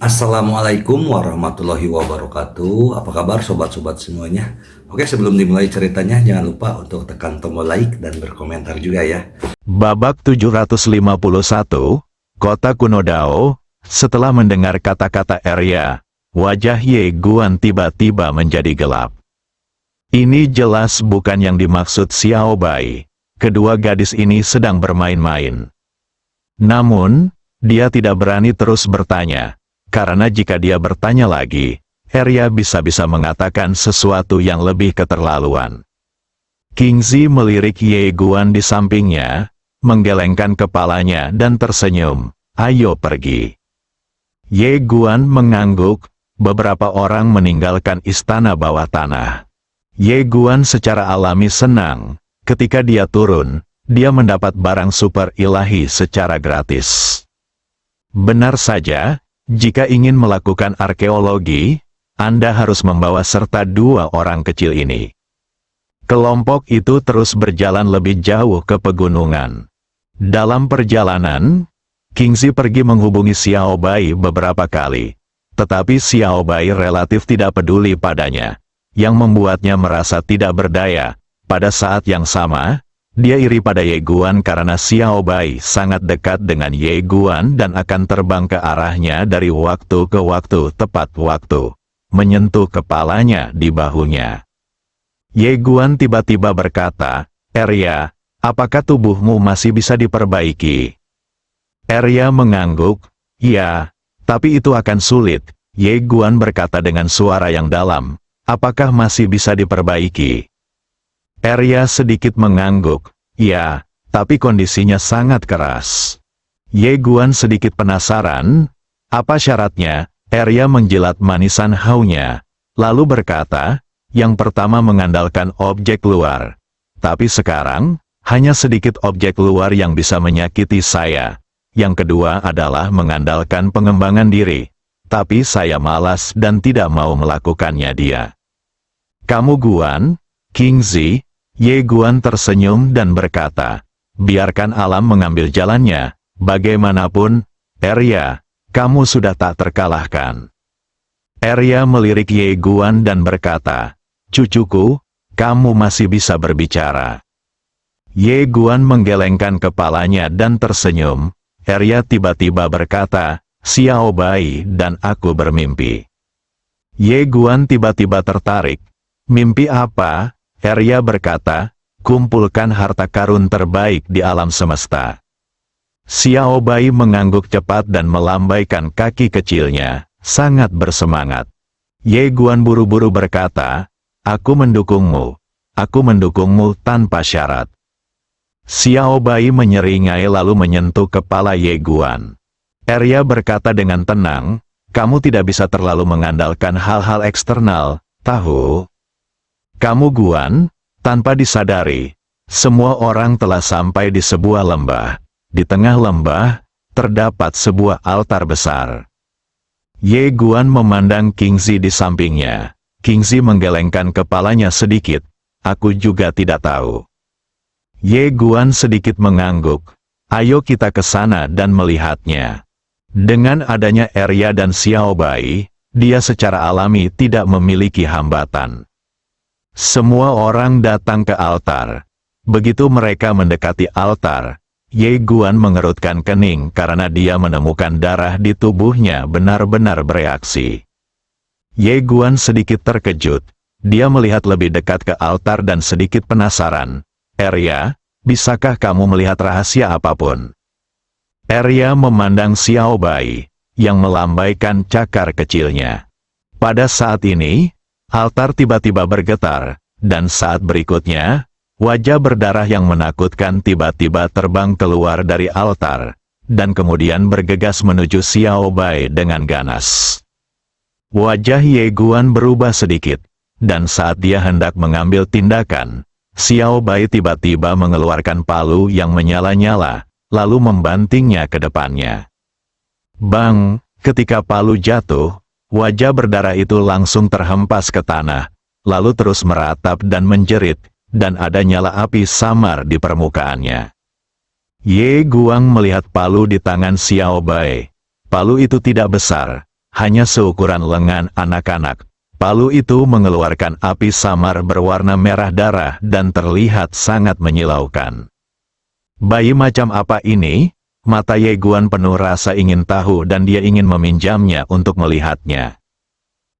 Assalamualaikum warahmatullahi wabarakatuh. Apa kabar sobat-sobat semuanya? Oke, sebelum dimulai ceritanya, jangan lupa untuk tekan tombol like dan berkomentar juga ya. Babak 751, Kota Kuno Dao. Setelah mendengar kata-kata Arya, wajah Ye Guan tiba-tiba menjadi gelap. Ini jelas bukan yang dimaksud Xiao Bai. Kedua gadis ini sedang bermain-main. Namun, dia tidak berani terus bertanya. Karena jika dia bertanya lagi, Arya bisa-bisa mengatakan sesuatu yang lebih keterlaluan. Kingzi melirik Ye Guan di sampingnya, menggelengkan kepalanya dan tersenyum. Ayo pergi. Ye Guan mengangguk, beberapa orang meninggalkan istana bawah tanah. Ye Guan secara alami senang, ketika dia turun, dia mendapat barang super ilahi secara gratis. Benar saja, jika ingin melakukan arkeologi, Anda harus membawa serta dua orang kecil ini. Kelompok itu terus berjalan lebih jauh ke pegunungan. Dalam perjalanan, Kingzi pergi menghubungi Xiao Bai beberapa kali. Tetapi Xiao Bai relatif tidak peduli padanya, yang membuatnya merasa tidak berdaya. Pada saat yang sama, dia iri pada Ye Guan karena Xiao Bai sangat dekat dengan Ye Guan dan akan terbang ke arahnya dari waktu ke waktu tepat waktu, menyentuh kepalanya di bahunya. Ye Guan tiba-tiba berkata, Arya, apakah tubuhmu masih bisa diperbaiki? Arya mengangguk, ya, tapi itu akan sulit. Ye Guan berkata dengan suara yang dalam, apakah masih bisa diperbaiki? Arya sedikit mengangguk, ya, tapi kondisinya sangat keras. Ye Guan sedikit penasaran, apa syaratnya? Arya menjilat manisan haunya, lalu berkata, yang pertama mengandalkan objek luar. Tapi sekarang, hanya sedikit objek luar yang bisa menyakiti saya. Yang kedua adalah mengandalkan pengembangan diri. Tapi saya malas dan tidak mau melakukannya dia. Kamu Guan, Kingzi. Ye Guan tersenyum dan berkata, biarkan alam mengambil jalannya, bagaimanapun, Arya, kamu sudah tak terkalahkan. Arya melirik Ye Guan dan berkata, cucuku, kamu masih bisa berbicara. Ye Guan menggelengkan kepalanya dan tersenyum. Arya tiba-tiba berkata, Xiao Bai dan aku bermimpi. Ye Guan tiba-tiba tertarik. Mimpi apa? Arya berkata, kumpulkan harta karun terbaik di alam semesta. Xiao Bai mengangguk cepat dan melambaikan kaki kecilnya, sangat bersemangat. Ye Guan buru-buru berkata, aku mendukungmu tanpa syarat. Xiao Bai menyeringai lalu menyentuh kepala Ye Guan. Arya berkata dengan tenang, kamu tidak bisa terlalu mengandalkan hal-hal eksternal, tahu? Kamu Guan, tanpa disadari, semua orang telah sampai di sebuah lembah. Di tengah lembah, terdapat sebuah altar besar. Ye Guan memandang Kingzi di sampingnya. Kingzi menggelengkan kepalanya sedikit. Aku juga tidak tahu. Ye Guan sedikit mengangguk. Ayo kita ke sana dan melihatnya. Dengan adanya Arya dan Xiao Bai, dia secara alami tidak memiliki hambatan. Semua orang datang ke altar. Begitu mereka mendekati altar, Ye Guan mengerutkan kening karena dia menemukan darah di tubuhnya benar-benar bereaksi. Ye Guan sedikit terkejut. Dia melihat lebih dekat ke altar dan sedikit penasaran. Arya, bisakah kamu melihat rahasia apapun? Arya memandang Xiao Bai, yang melambaikan cakar kecilnya. Pada saat ini, altar tiba-tiba bergetar, dan saat berikutnya, wajah berdarah yang menakutkan tiba-tiba terbang keluar dari altar, dan kemudian bergegas menuju Xiao Bai dengan ganas. Wajah Ye Guan berubah sedikit, dan saat dia hendak mengambil tindakan, Xiao Bai tiba-tiba mengeluarkan palu yang menyala-nyala, lalu membantingnya ke depannya. Bang, ketika palu jatuh, wajah berdarah itu langsung terhempas ke tanah, lalu terus meratap dan menjerit, dan ada nyala api samar di permukaannya. Ye Guang melihat palu di tangan Xiao Bai. Palu itu tidak besar, hanya seukuran lengan anak-anak. Palu itu mengeluarkan api samar berwarna merah darah dan terlihat sangat menyilaukan. Bayi macam apa ini? Mata Ye Guan penuh rasa ingin tahu dan dia ingin meminjamnya untuk melihatnya.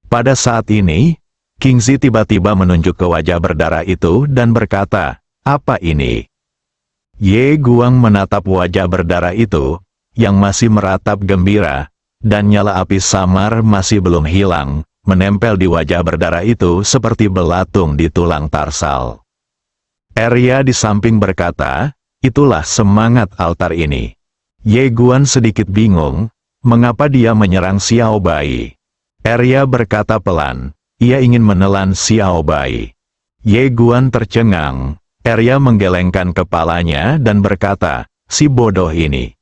Pada saat ini, Kingzi tiba-tiba menunjuk ke wajah berdarah itu dan berkata, "Apa ini?" Ye Guan menatap wajah berdarah itu, yang masih meratap gembira, dan nyala api samar masih belum hilang, menempel di wajah berdarah itu seperti belatung di tulang tarsal. Arya di samping berkata, "Itulah semangat altar ini." Ye Guan sedikit bingung, mengapa dia menyerang Xiao Bai. Arya berkata pelan, ia ingin menelan Xiao Bai. Ye Guan tercengang, Arya menggelengkan kepalanya dan berkata, "Si bodoh ini."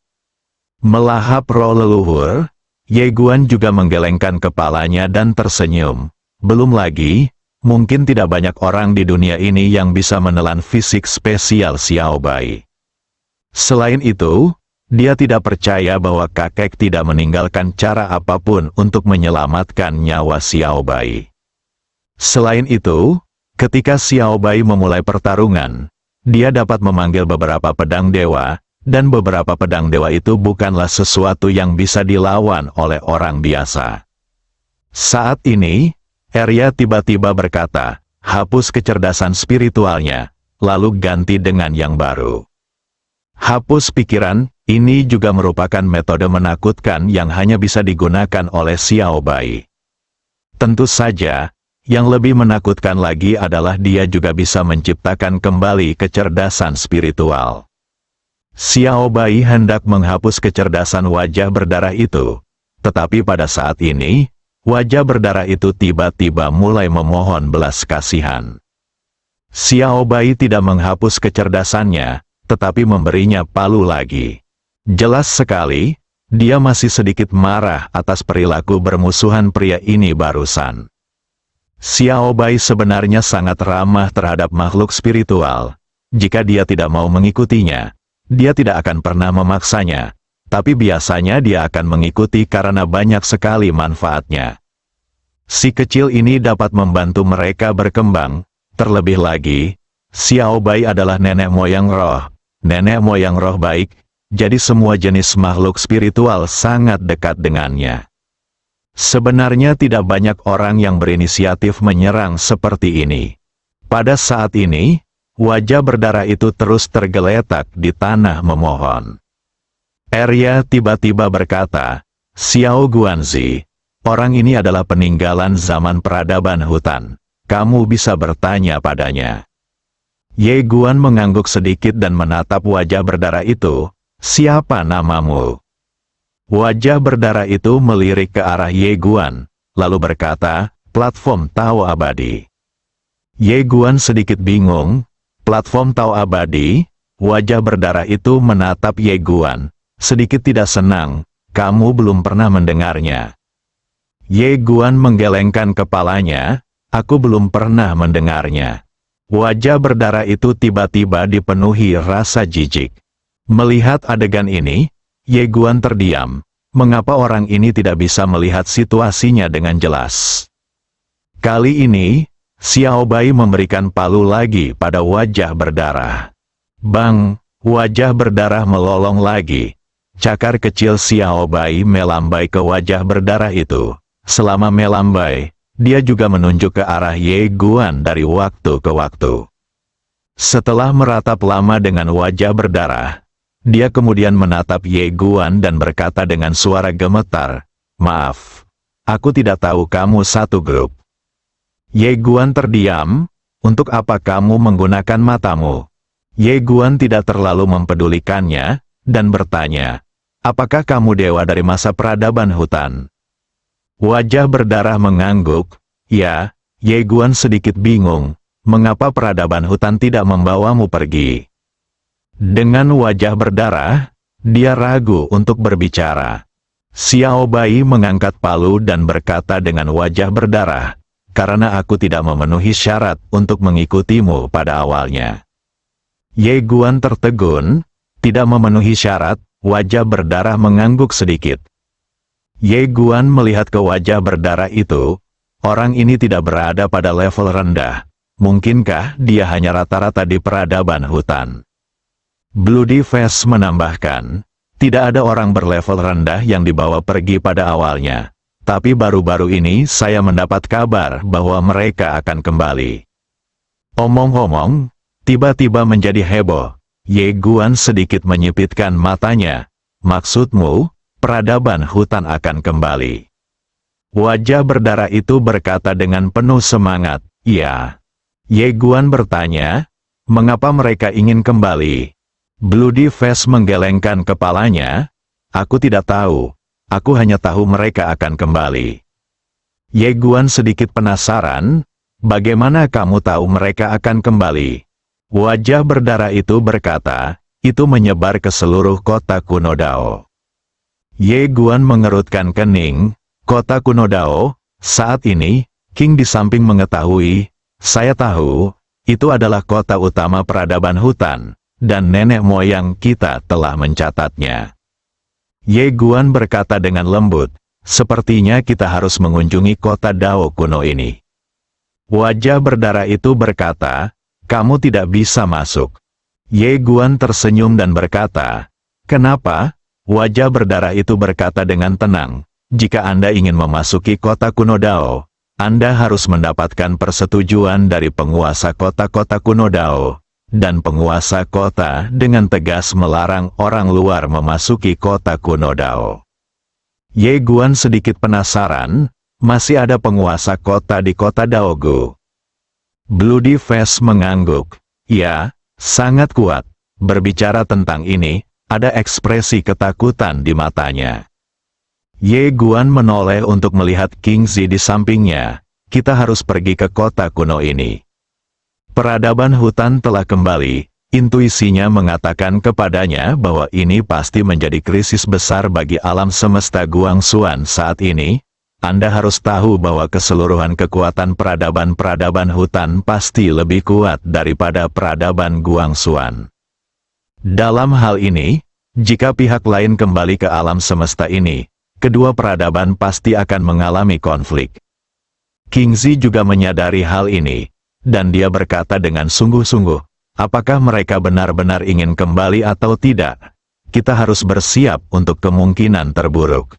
Melahap roh leluhur, Ye Guan juga menggelengkan kepalanya dan tersenyum. Belum lagi, mungkin tidak banyak orang di dunia ini yang bisa menelan fisik spesial Xiao Bai. Selain itu, dia tidak percaya bahwa kakek tidak meninggalkan cara apapun untuk menyelamatkan nyawa Xiao Bai. Selain itu, ketika Xiao Bai memulai pertarungan, dia dapat memanggil beberapa pedang dewa, dan beberapa pedang dewa itu bukanlah sesuatu yang bisa dilawan oleh orang biasa. Saat ini, Arya tiba-tiba berkata, "Hapus kecerdasan spiritualnya, lalu ganti dengan yang baru." Hapus pikiran, ini juga merupakan metode menakutkan yang hanya bisa digunakan oleh Xiao Bai. Tentu saja, yang lebih menakutkan lagi adalah dia juga bisa menciptakan kembali kecerdasan spiritual. Xiao Bai hendak menghapus kecerdasan wajah berdarah itu, tetapi pada saat ini, wajah berdarah itu tiba-tiba mulai memohon belas kasihan. Xiao Bai tidak menghapus kecerdasannya, tetapi memberinya palu lagi. Jelas sekali, dia masih sedikit marah atas perilaku bermusuhan pria ini barusan. Xiao Bai sebenarnya sangat ramah terhadap makhluk spiritual. Jika dia tidak mau mengikutinya, dia tidak akan pernah memaksanya, tapi biasanya dia akan mengikuti karena banyak sekali manfaatnya. Si kecil ini dapat membantu mereka berkembang, terlebih lagi, Xiao Bai adalah nenek moyang roh baik, jadi semua jenis makhluk spiritual sangat dekat dengannya. Sebenarnya tidak banyak orang yang berinisiatif menyerang seperti ini. Pada saat ini, wajah berdarah itu terus tergeletak di tanah memohon. Arya tiba-tiba berkata, "Xiao Guanzi, orang ini adalah peninggalan zaman peradaban hutan. Kamu bisa bertanya padanya." Ye Guan mengangguk sedikit dan menatap wajah berdarah itu. "Siapa namamu?" Wajah berdarah itu melirik ke arah Ye Guan, lalu berkata, "Platform Tao Abadi." Ye Guan sedikit bingung. Platform Tao Abadi, wajah berdarah itu menatap Ye Guan, sedikit tidak senang, "Kamu belum pernah mendengarnya." Ye Guan menggelengkan kepalanya, "Aku belum pernah mendengarnya." Wajah berdarah itu tiba-tiba dipenuhi rasa jijik. Melihat adegan ini, Ye Guan terdiam. Mengapa orang ini tidak bisa melihat situasinya dengan jelas? Kali ini, Xiao Bai memberikan palu lagi pada wajah berdarah. Bang, wajah berdarah melolong lagi. Cakar kecil Xiao Bai melambai ke wajah berdarah itu. Selama melambai, dia juga menunjuk ke arah Ye Guan dari waktu ke waktu. Setelah meratap lama dengan wajah berdarah, dia kemudian menatap Ye Guan dan berkata dengan suara gemetar, "Maaf, aku tidak tahu kamu satu grup." Ye Guan terdiam. "Untuk apa kamu menggunakan matamu?" Ye Guan tidak terlalu mempedulikannya, dan bertanya, "Apakah kamu dewa dari masa peradaban hutan?" Wajah berdarah mengangguk. "Ya." Ye Guan sedikit bingung, mengapa peradaban hutan tidak membawamu pergi? Dengan wajah berdarah, dia ragu untuk berbicara. Xiao Bai mengangkat palu dan berkata dengan wajah berdarah, "Karena aku tidak memenuhi syarat untuk mengikutimu pada awalnya." Ye Guan tertegun, tidak memenuhi syarat, wajah berdarah mengangguk sedikit. Ye Guan melihat ke wajah berdarah itu. Orang ini tidak berada pada level rendah. Mungkinkah dia hanya rata-rata di peradaban hutan? Bloody Face menambahkan, tidak ada orang berlevel rendah yang dibawa pergi pada awalnya. Tapi baru-baru ini saya mendapat kabar bahwa mereka akan kembali. Omong-omong, tiba-tiba menjadi heboh. Ye Guan sedikit menyipitkan matanya. Maksudmu, peradaban hutan akan kembali? Wajah berdarah itu berkata dengan penuh semangat, ya. Ye Guan bertanya, mengapa mereka ingin kembali? Bloody Face menggelengkan kepalanya, aku tidak tahu. Aku hanya tahu mereka akan kembali. Ye Guan sedikit penasaran, bagaimana kamu tahu mereka akan kembali? Wajah berdarah itu berkata, itu menyebar ke seluruh kota kuno Dao. Ye Guan mengerutkan kening, kota kuno Dao, saat ini, King di samping mengetahui, saya tahu, itu adalah kota utama peradaban hutan, dan nenek moyang kita telah mencatatnya. Ye Guan berkata dengan lembut, sepertinya kita harus mengunjungi kota Dao kuno ini. Wajah berdarah itu berkata, kamu tidak bisa masuk. Ye Guan tersenyum dan berkata, kenapa? Wajah berdarah itu berkata dengan tenang, jika Anda ingin memasuki kota kuno Dao, Anda harus mendapatkan persetujuan dari penguasa kota-kota kuno Dao, dan penguasa kota dengan tegas melarang orang luar memasuki kota kuno Dao. Ye Guan sedikit penasaran, masih ada penguasa kota di kota Daogu. Bloody Face mengangguk, ya, sangat kuat. Berbicara tentang ini, ada ekspresi ketakutan di matanya. Ye Guan menoleh untuk melihat King Zi di sampingnya. Kita harus pergi ke kota kuno ini. Peradaban hutan telah kembali. Intuisinya mengatakan kepadanya bahwa ini pasti menjadi krisis besar bagi alam semesta Guangxuan saat ini. Anda harus tahu bahwa keseluruhan kekuatan peradaban-peradaban hutan pasti lebih kuat daripada peradaban Guangxuan. Dalam hal ini, jika pihak lain kembali ke alam semesta ini, kedua peradaban pasti akan mengalami konflik. King Zi juga menyadari hal ini, dan dia berkata dengan sungguh-sungguh, apakah mereka benar-benar ingin kembali atau tidak? Kita harus bersiap untuk kemungkinan terburuk.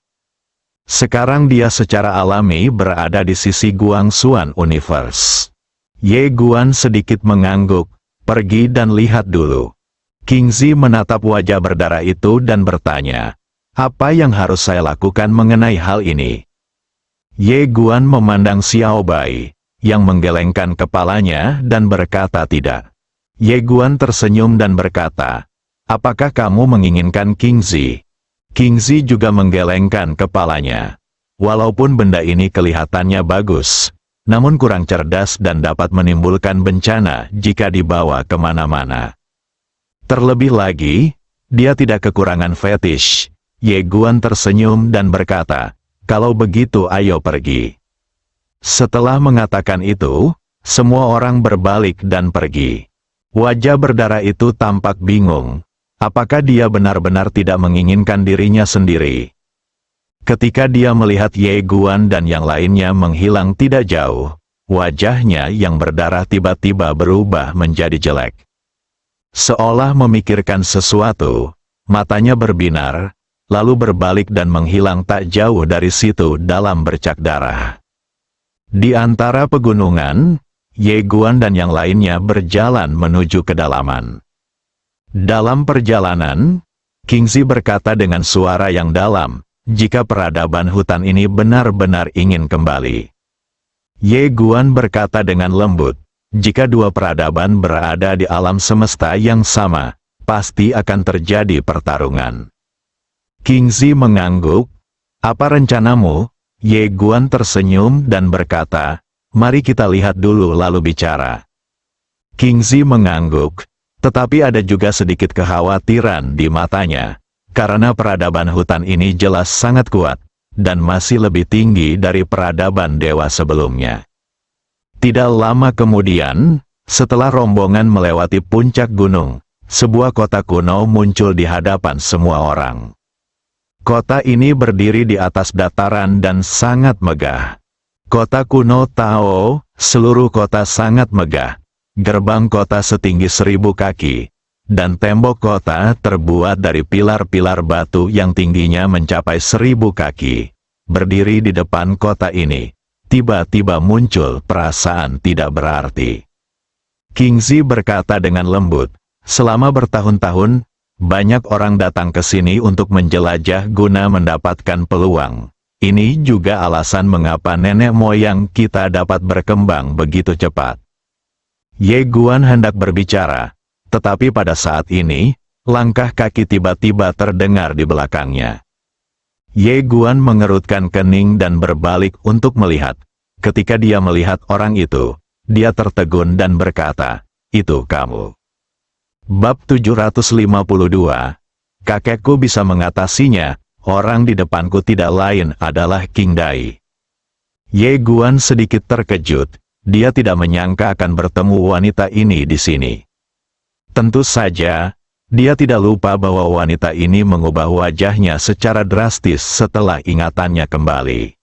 Sekarang dia secara alami berada di sisi Guangxuan Universe. Ye Guan sedikit mengangguk, pergi dan lihat dulu. King Zi menatap wajah berdarah itu dan bertanya, apa yang harus saya lakukan mengenai hal ini? Ye Guan memandang Xiao Bai, yang menggelengkan kepalanya dan berkata tidak. Ye Guan tersenyum dan berkata, apakah kamu menginginkan King Zi? King Zi juga menggelengkan kepalanya. Walaupun benda ini kelihatannya bagus, namun kurang cerdas dan dapat menimbulkan bencana jika dibawa kemana-mana. Terlebih lagi, dia tidak kekurangan fetish. Ye Guan tersenyum dan berkata, kalau begitu ayo pergi. Setelah mengatakan itu, semua orang berbalik dan pergi. Wajah berdarah itu tampak bingung. Apakah dia benar-benar tidak menginginkan dirinya sendiri? Ketika dia melihat Ye Guan dan yang lainnya menghilang tidak jauh, wajahnya yang berdarah tiba-tiba berubah menjadi jelek. Seolah memikirkan sesuatu, matanya berbinar, lalu berbalik dan menghilang tak jauh dari situ dalam bercak darah. Di antara pegunungan, Ye Guan dan yang lainnya berjalan menuju kedalaman. Dalam perjalanan, King Zi berkata dengan suara yang dalam, jika peradaban hutan ini benar-benar ingin kembali. Ye Guan berkata dengan lembut, jika dua peradaban berada di alam semesta yang sama, pasti akan terjadi pertarungan. King Zi mengangguk, apa rencanamu? Ye Guan tersenyum dan berkata, mari kita lihat dulu lalu bicara. King Zi mengangguk, tetapi ada juga sedikit kekhawatiran di matanya, karena peradaban hutan ini jelas sangat kuat, dan masih lebih tinggi dari peradaban dewa sebelumnya. Tidak lama kemudian, setelah rombongan melewati puncak gunung, sebuah kota kuno muncul di hadapan semua orang. Kota ini berdiri di atas dataran dan sangat megah. Kota kuno Tao, seluruh kota sangat megah. Gerbang kota setinggi 1000 kaki. Dan tembok kota terbuat dari pilar-pilar batu yang tingginya mencapai 1000 kaki. Berdiri di depan kota ini, tiba-tiba muncul perasaan tidak berarti. Kingzi berkata dengan lembut, selama bertahun-tahun, banyak orang datang ke sini untuk menjelajah guna mendapatkan peluang. Ini juga alasan mengapa nenek moyang kita dapat berkembang begitu cepat. Ye Guan hendak berbicara, tetapi pada saat ini, langkah kaki tiba-tiba terdengar di belakangnya. Ye Guan mengerutkan kening dan berbalik untuk melihat. Ketika dia melihat orang itu, dia tertegun dan berkata, "Itu kamu." Bab 752. Kakekku bisa mengatasinya, orang di depanku tidak lain adalah King Dai. Ye Guan sedikit terkejut, dia tidak menyangka akan bertemu wanita ini di sini. Tentu saja, dia tidak lupa bahwa wanita ini mengubah wajahnya secara drastis setelah ingatannya kembali.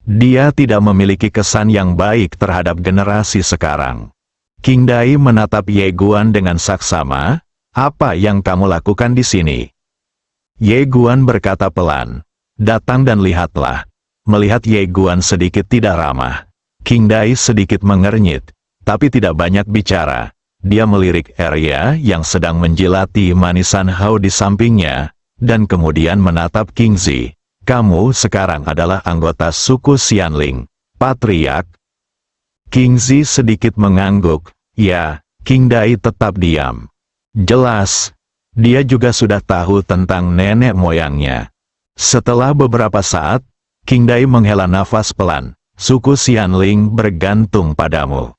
Dia tidak memiliki kesan yang baik terhadap generasi sekarang. King Dai menatap Ye Guan dengan saksama, "Apa yang kamu lakukan di sini?" Ye Guan berkata pelan, "Datang dan lihatlah." Melihat Ye Guan sedikit tidak ramah, King Dai sedikit mengernyit, tapi tidak banyak bicara. Dia melirik Arya yang sedang menjilati manisan Hao di sampingnya, dan kemudian menatap Kingzi. "Kamu sekarang adalah anggota suku Xianling, Patriark?" Kingzi sedikit mengangguk. Ya, King Dai tetap diam. Jelas, dia juga sudah tahu tentang nenek moyangnya. Setelah beberapa saat, King Dai menghela nafas pelan. "Suku Xianling bergantung padamu."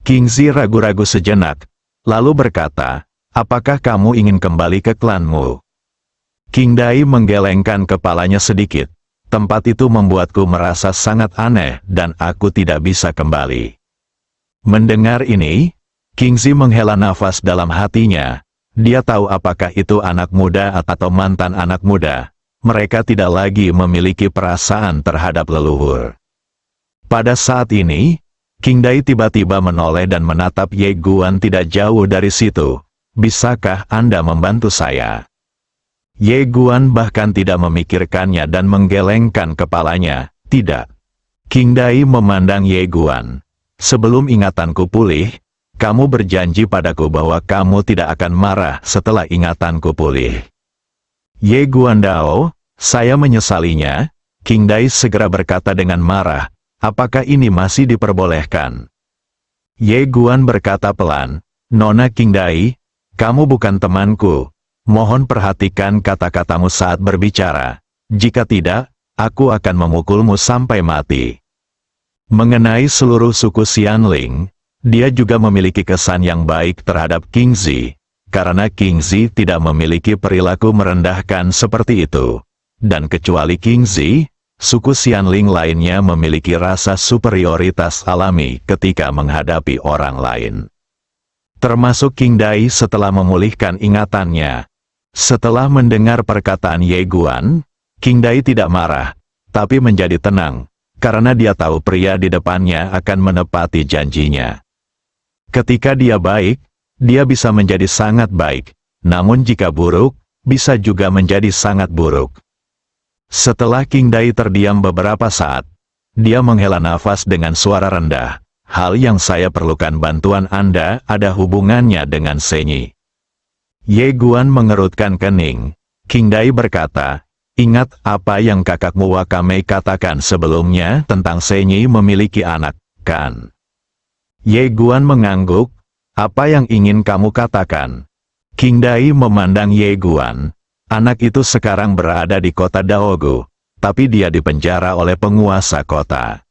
Kingzi ragu-ragu sejenak, lalu berkata, "Apakah kamu ingin kembali ke klanmu?" King Dai menggelengkan kepalanya sedikit. "Tempat itu membuatku merasa sangat aneh dan aku tidak bisa kembali." Mendengar ini, Kingzi menghela nafas dalam hatinya. Dia tahu apakah itu anak muda atau mantan anak muda. Mereka tidak lagi memiliki perasaan terhadap leluhur. Pada saat ini, King Dai tiba-tiba menoleh dan menatap Ye Guan tidak jauh dari situ. "Bisakah Anda membantu saya?" Ye Guan bahkan tidak memikirkannya dan menggelengkan kepalanya. "Tidak." King Dai memandang Ye Guan. "Sebelum ingatanku pulih, kamu berjanji padaku bahwa kamu tidak akan marah setelah ingatanku pulih." "Ye Guan Dao, saya menyesalinya." King Dai segera berkata dengan marah, "Apakah ini masih diperbolehkan?" Ye Guan berkata pelan, "Nona King Dai, kamu bukan temanku. Mohon perhatikan kata-katamu saat berbicara. Jika tidak, aku akan memukulmu sampai mati." Mengenai seluruh suku Xianling, dia juga memiliki kesan yang baik terhadap Kingzi, karena Kingzi tidak memiliki perilaku merendahkan seperti itu. Dan kecuali Kingzi, suku Xianling lainnya memiliki rasa superioritas alami ketika menghadapi orang lain. Termasuk King Dai setelah memulihkan ingatannya. Setelah mendengar perkataan Ye Guan, King Dai tidak marah, tapi menjadi tenang, karena dia tahu pria di depannya akan menepati janjinya. Ketika dia baik, dia bisa menjadi sangat baik, namun jika buruk, bisa juga menjadi sangat buruk. Setelah King Dai terdiam beberapa saat, dia menghela nafas dengan suara rendah. "Hal yang saya perlukan bantuan Anda ada hubungannya dengan Senyi." Ye Guan mengerutkan kening. King Dai berkata, "Ingat apa yang kakakmu Wakame katakan sebelumnya tentang Senyi memiliki anak, kan?" Ye Guan mengangguk. "Apa yang ingin kamu katakan?" King Dai memandang Ye Guan. "Anak itu sekarang berada di kota Daogu, tapi dia dipenjara oleh penguasa kota."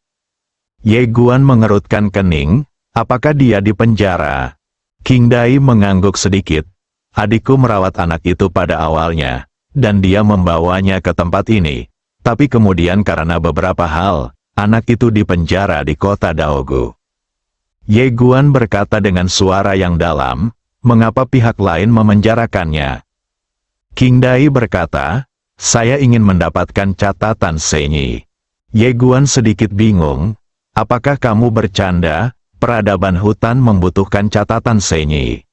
Ye Guan mengerutkan kening. "Apakah dia dipenjara?" King Dai mengangguk sedikit. "Adikku merawat anak itu pada awalnya, dan dia membawanya ke tempat ini. Tapi kemudian karena beberapa hal, anak itu dipenjara di kota Daogu." Ye Guan berkata dengan suara yang dalam, "Mengapa pihak lain memenjarakannya?" King Dai berkata, Saya ingin mendapatkan catatan Senyi. Ye Guan sedikit bingung. Apakah kamu bercanda? Peradaban hutan membutuhkan catatan Senyi.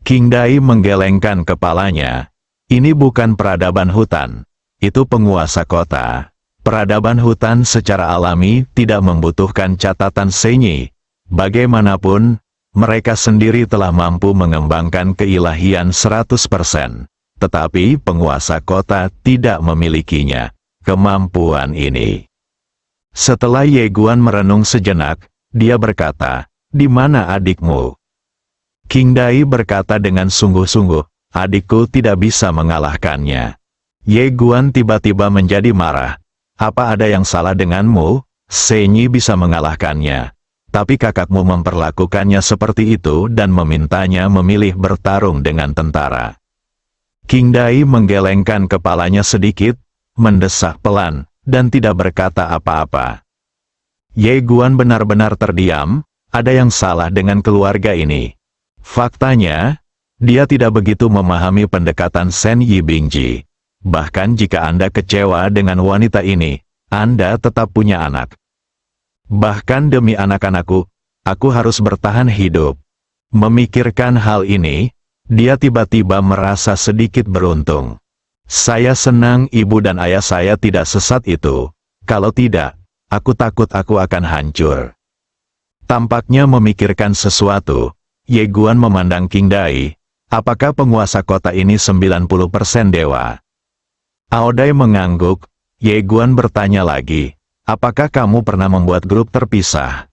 King Dai menggelengkan kepalanya. Ini bukan peradaban hutan. Itu penguasa kota. Peradaban hutan secara alami tidak membutuhkan catatan Senyi. Bagaimanapun, mereka sendiri telah mampu mengembangkan keilahian 100%. Tetapi penguasa kota tidak memilikinya, kemampuan ini. Setelah Ye Guan merenung sejenak, dia berkata, "Di mana adikmu?" King Dai berkata dengan sungguh-sungguh, "Adikku tidak bisa mengalahkannya." Ye Guan tiba-tiba menjadi marah. "Apa ada yang salah denganmu? Senyi bisa mengalahkannya. Tapi kakakmu memperlakukannya seperti itu dan memintanya memilih bertarung dengan tentara." King Dai menggelengkan kepalanya sedikit, mendesak pelan, dan tidak berkata apa-apa. Ye Guan benar-benar terdiam. Ada yang salah dengan keluarga ini. Faktanya, dia tidak begitu memahami pendekatan Sen Yi Bingji. Bahkan jika Anda kecewa dengan wanita ini, Anda tetap punya anak. Bahkan demi anak-anakku, aku harus bertahan hidup. Memikirkan hal ini, dia tiba-tiba merasa sedikit beruntung. Saya senang ibu dan ayah saya tidak sesat itu. Kalau tidak, aku takut aku akan hancur. Tampaknya memikirkan sesuatu, Ye Guan memandang King Dai. Apakah penguasa kota ini 90% dewa? Aodai mengangguk. Ye Guan bertanya lagi, apakah kamu pernah membuat grup terpisah?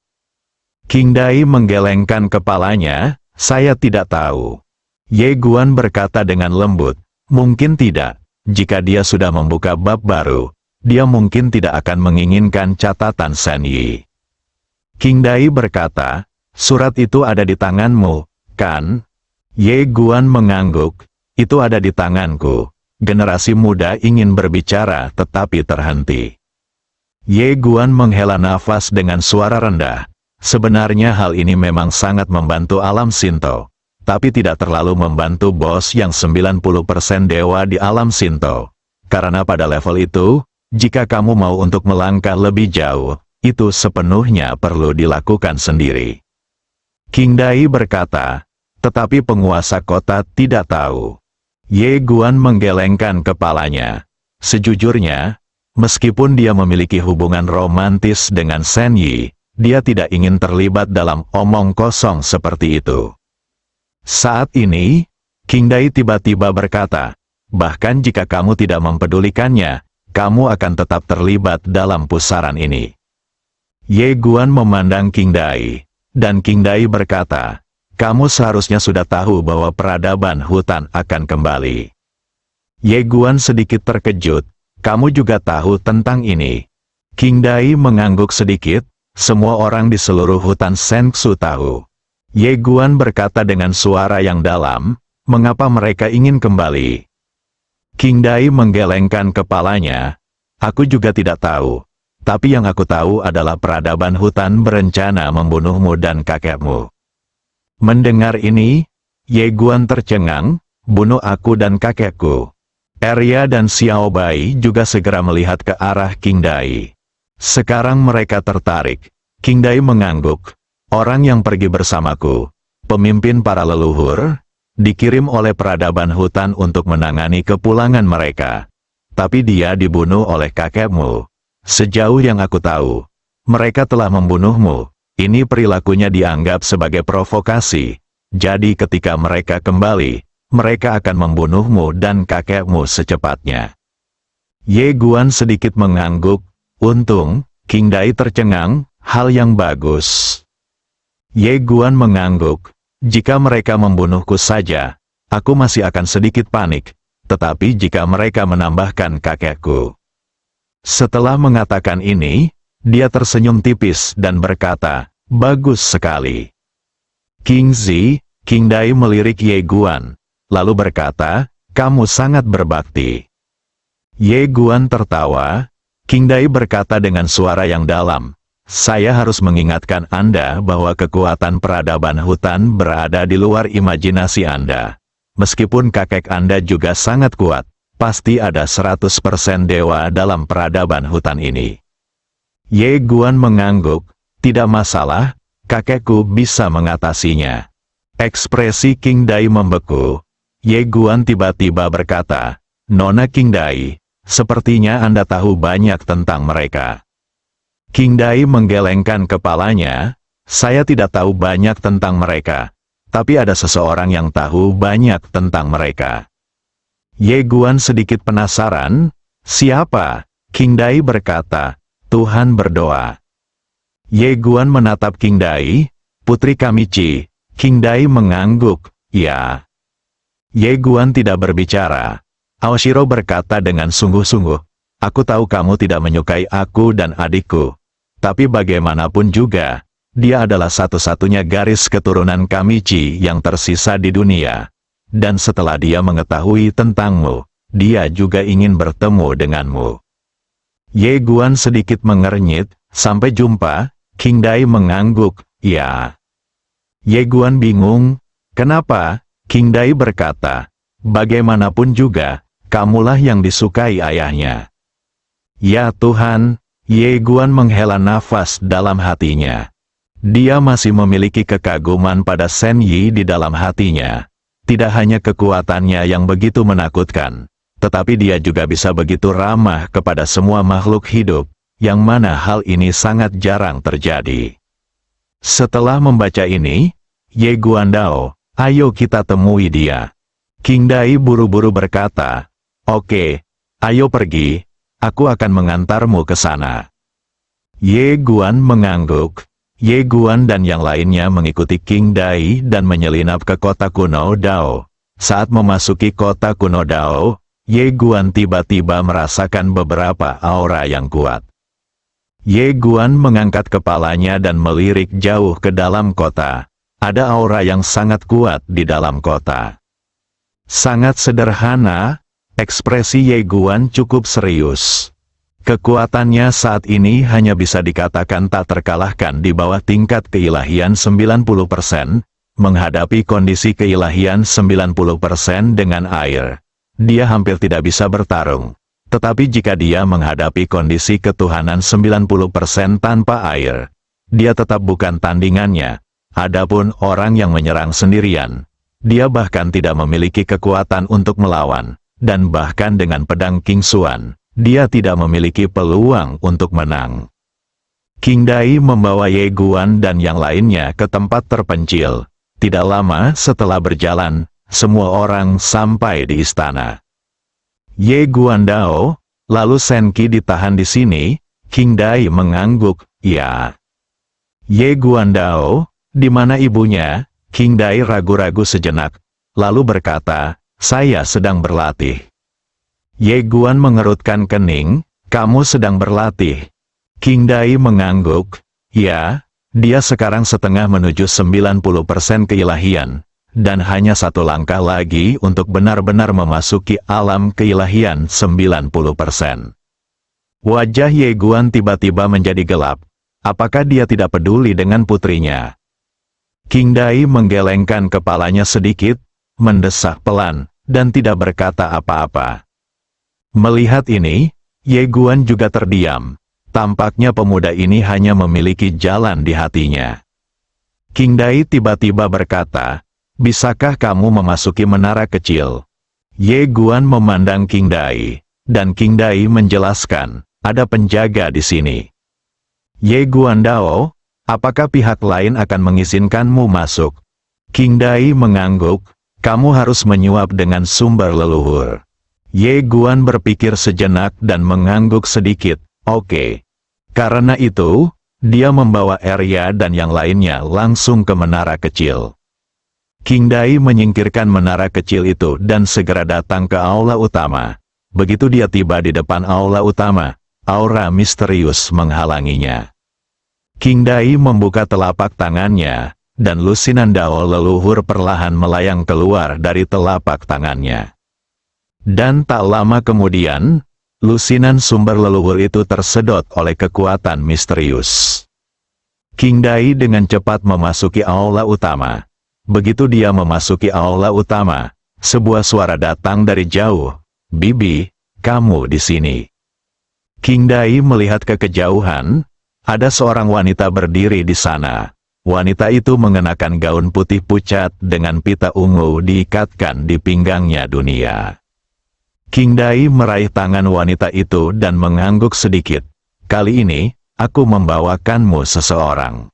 King Dai menggelengkan kepalanya, saya tidak tahu. Ye Guan berkata dengan lembut, mungkin tidak. Jika dia sudah membuka bab baru, dia mungkin tidak akan menginginkan catatan Sen Yi. King Dai berkata, surat itu ada di tanganmu, kan? Ye Guan mengangguk, itu ada di tanganku. Generasi muda ingin berbicara tetapi terhenti. Ye Guan menghela nafas dengan suara rendah. Sebenarnya hal ini memang sangat membantu alam Shinto, tapi tidak terlalu membantu bos yang 90% dewa di alam Shinto. Karena pada level itu, jika kamu mau untuk melangkah lebih jauh, itu sepenuhnya perlu dilakukan sendiri. King Dai berkata, tetapi penguasa kota tidak tahu. Ye Guan menggelengkan kepalanya. Sejujurnya, meskipun dia memiliki hubungan romantis dengan Sen Yi, dia tidak ingin terlibat dalam omong kosong seperti itu. Saat ini, King Dai tiba-tiba berkata, bahkan jika kamu tidak mempedulikannya, kamu akan tetap terlibat dalam pusaran ini. Ye Guan memandang King Dai, dan King Dai berkata, kamu seharusnya sudah tahu bahwa peradaban hutan akan kembali. Ye Guan sedikit terkejut, kamu juga tahu tentang ini. King Dai mengangguk sedikit, semua orang di seluruh hutan Senxu tahu. Ye Guan berkata dengan suara yang dalam, mengapa mereka ingin kembali? King Dai menggelengkan kepalanya, aku juga tidak tahu. Tapi yang aku tahu adalah peradaban hutan berencana membunuhmu dan kakekmu. Mendengar ini, Ye Guan tercengang, bunuh aku dan kakekku. Arya dan Xiao Bai juga segera melihat ke arah King Dai. Sekarang mereka tertarik. King Dai mengangguk. Orang yang pergi bersamaku, pemimpin para leluhur, dikirim oleh peradaban hutan untuk menangani kepulangan mereka. Tapi dia dibunuh oleh kakekmu. Sejauh yang aku tahu, mereka telah membunuhmu. Ini perilakunya dianggap sebagai provokasi. Jadi ketika mereka kembali, mereka akan membunuhmu dan kakekmu secepatnya. Ye Guan sedikit mengangguk. Untung, King Dai tercengang, hal yang bagus. Ye Guan mengangguk. Jika mereka membunuhku saja, aku masih akan sedikit panik. Tetapi jika mereka menambahkan kakekku. Setelah mengatakan ini, dia tersenyum tipis dan berkata, bagus sekali. King Dai melirik Ye Guan, lalu berkata, kamu sangat berbakti. Ye Guan tertawa. King Dai berkata dengan suara yang dalam, saya harus mengingatkan Anda bahwa kekuatan peradaban hutan berada di luar imajinasi Anda. Meskipun kakek Anda juga sangat kuat, Pasti ada 100% dewa dalam peradaban hutan ini. Ye Guan mengangguk, tidak masalah, kakekku bisa mengatasinya. Ekspresi King Dai membeku. Ye Guan tiba-tiba berkata, Nona King Dai, sepertinya Anda tahu banyak tentang mereka. King Dai menggelengkan kepalanya, saya tidak tahu banyak tentang mereka, tapi ada seseorang yang tahu banyak tentang mereka. Ye Guan sedikit penasaran, siapa? King Dai berkata, Tuhan berdoa. Ye Guan menatap King Dai, Putri Kamichi. King Dai mengangguk, ya. Ye Guan tidak berbicara. Aoshiro berkata dengan sungguh-sungguh, aku tahu kamu tidak menyukai aku dan adikku. Tapi bagaimanapun juga, dia adalah satu-satunya garis keturunan Kamichi yang tersisa di dunia. Dan setelah dia mengetahui tentangmu, dia juga ingin bertemu denganmu. Ye Guan sedikit mengernyit, sampai jumpa. King Dai mengangguk, ya. Ye Guan bingung, kenapa? King Dai berkata, bagaimanapun juga, kamulah yang disukai ayahnya. Ya Tuhan, Ye Guan menghela nafas dalam hatinya. Dia masih memiliki kekaguman pada Shen Yi di dalam hatinya. Tidak hanya kekuatannya yang begitu menakutkan, tetapi dia juga bisa begitu ramah kepada semua makhluk hidup, yang mana hal ini sangat jarang terjadi. Setelah membaca ini, Ye Guan Dao, ayo kita temui dia. King Dai buru-buru berkata, oke, ayo pergi, aku akan mengantarmu ke sana. Ye Guan mengangguk. Ye Guan dan yang lainnya mengikuti King Dai dan menyelinap ke kota kuno Dao. Saat memasuki kota kuno Dao, Ye Guan tiba-tiba merasakan beberapa aura yang kuat. Ye Guan mengangkat kepalanya dan melirik jauh ke dalam kota. Ada aura yang sangat kuat di dalam kota. Sangat sederhana, ekspresi Ye Guan cukup serius. Kekuatannya saat ini hanya bisa dikatakan tak terkalahkan di bawah tingkat keilahian 90%, menghadapi kondisi keilahian 90% dengan air. Dia hampir tidak bisa bertarung. Tetapi jika dia menghadapi kondisi ketuhanan 90% tanpa air, dia tetap bukan tandingannya. Adapun orang yang menyerang sendirian, dia bahkan tidak memiliki kekuatan untuk melawan, dan bahkan dengan pedang King Xuan, dia tidak memiliki peluang untuk menang. King Dai membawa Ye Guan dan yang lainnya ke tempat terpencil. Tidak lama setelah berjalan, semua orang sampai di istana. Ye Guan Dao, lalu Senki ditahan di sini. King Dai mengangguk, ya. Ye Guan Dao, di mana ibunya? King Dai ragu-ragu sejenak, lalu berkata, saya sedang berlatih. Ye Guan mengerutkan kening, kamu sedang berlatih. King Dai mengangguk, ya, dia sekarang setengah menuju 90% keilahian, dan hanya satu langkah lagi untuk benar-benar memasuki alam keilahian 90%. Wajah Ye Guan tiba-tiba menjadi gelap. Apakah dia tidak peduli dengan putrinya? King Dai menggelengkan kepalanya sedikit, mendesak pelan, dan tidak berkata apa-apa. Melihat ini, Ye Guan juga terdiam. Tampaknya pemuda ini hanya memiliki jalan di hatinya. King Dai tiba-tiba berkata, bisakah kamu memasuki menara kecil? Ye Guan memandang King Dai, dan King Dai menjelaskan, ada penjaga di sini. Ye Guan Dao, apakah pihak lain akan mengizinkanmu masuk? King Dai mengangguk, kamu harus menyuap dengan sumber leluhur. Ye Guan berpikir sejenak dan mengangguk sedikit, oke. Karena itu, dia membawa Arya dan yang lainnya langsung ke menara kecil. King Dai menyingkirkan menara kecil itu dan segera datang ke aula utama. Begitu dia tiba di depan aula utama, aura misterius menghalanginya. King Dai membuka telapak tangannya, dan lusinan Dao leluhur perlahan melayang keluar dari telapak tangannya. Dan tak lama kemudian, lusinan sumber leluhur itu tersedot oleh kekuatan misterius. King Dai dengan cepat memasuki aula utama. Begitu dia memasuki aula utama, sebuah suara datang dari jauh, Bibi, kamu di sini. King Dai melihat ke kejauhan, ada seorang wanita berdiri di sana. Wanita itu mengenakan gaun putih pucat dengan pita ungu diikatkan di pinggangnya dunia. King Dai meraih tangan wanita itu dan mengangguk sedikit. Kali ini, aku membawakanmu seseorang.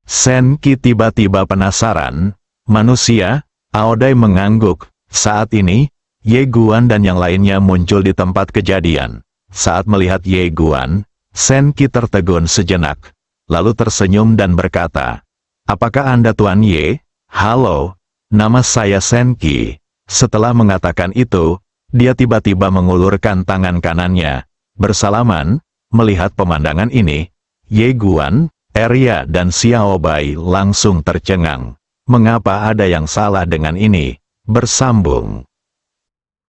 Senki tiba-tiba penasaran. Manusia? Aodai mengangguk. Saat ini, Ye Guan dan yang lainnya muncul di tempat kejadian. Saat melihat Ye Guan, Senki tertegun sejenak, lalu tersenyum dan berkata, "Apakah Anda Tuan Ye?" "Halo, nama saya Senki." Setelah mengatakan itu, dia tiba-tiba mengulurkan tangan kanannya. Bersalaman, melihat pemandangan ini, Ye Guan, Arya dan Xiao Bai langsung tercengang. Mengapa ada yang salah dengan ini? Bersambung.